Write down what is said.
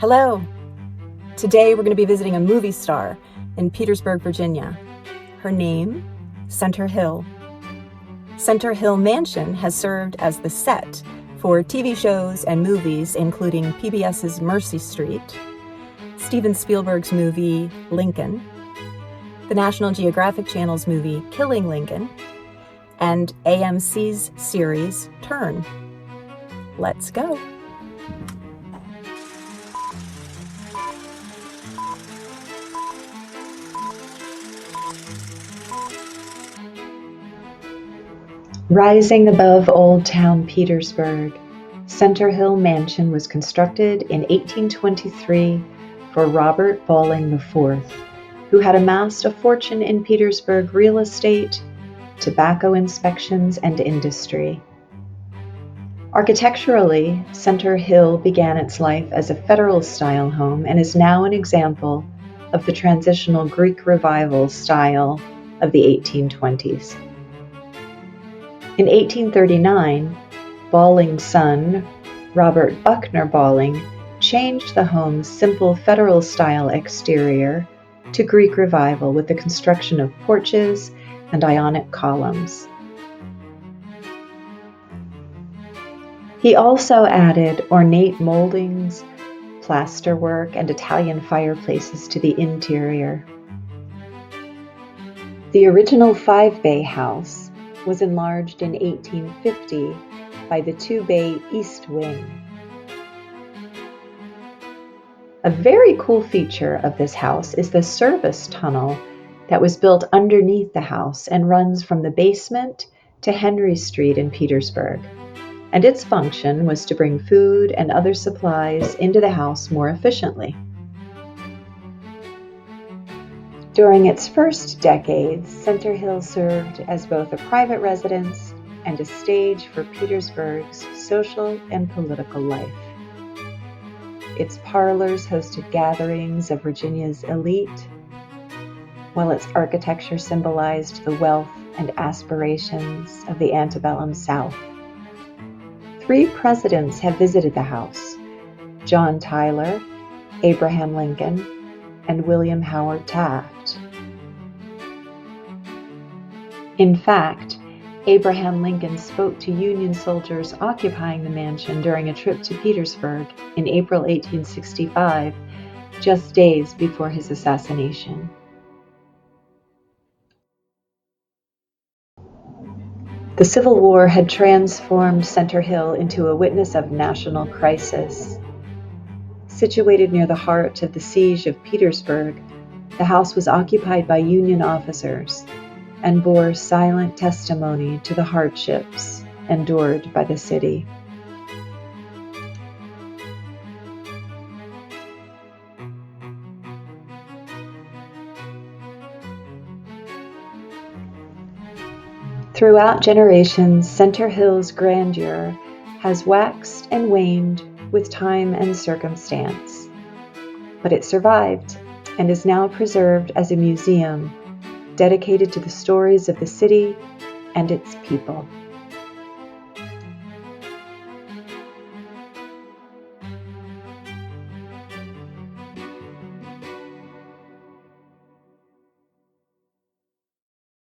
Hello! Today we're going to be visiting a movie star in Petersburg, Virginia. Her name, Center Hill. Center Hill Mansion has served as the set for TV shows and movies including PBS's Mercy Street, Steven Spielberg's movie Lincoln, the National Geographic Channel's movie Killing Lincoln, and AMC's series Turn. Let's go! Rising above Old Town Petersburg, Center Hill Mansion was constructed in 1823 for Robert Bawling IV, who had amassed a fortune in Petersburg real estate, tobacco inspections, and industry. Architecturally, Center Hill began its life as a Federal-style home and is now an example of the transitional Greek Revival style of the 1820s. In 1839, Bawling's son, Robert Buckner Bawling, changed the home's simple Federal-style exterior to Greek Revival with the construction of porches and Ionic columns. He also added ornate moldings, plasterwork, and Italian fireplaces to the interior. The original 5-bay house was enlarged in 1850 by the 2-bay East Wing. A very cool feature of this house is the service tunnel that was built underneath the house and runs from the basement to Henry Street in Petersburg, and its function was to bring food and other supplies into the house more efficiently. During its first decades, Center Hill served as both a private residence and a stage for Petersburg's social and political life. Its parlors hosted gatherings of Virginia's elite, while its architecture symbolized the wealth and aspirations of the antebellum South. 3 presidents have visited the house: John Tyler, Abraham Lincoln, and William Howard Taft. In fact, Abraham Lincoln spoke to Union soldiers occupying the mansion during a trip to Petersburg in April 1865, just days before his assassination. The Civil War had transformed Center Hill into a witness of national crisis. Situated near the heart of the siege of Petersburg, the house was occupied by Union officers and bore silent testimony to the hardships endured by the city. Throughout generations, Center Hill's grandeur has waxed and waned with time and circumstance, but it survived and is now preserved as a museum dedicated to the stories of the city and its people.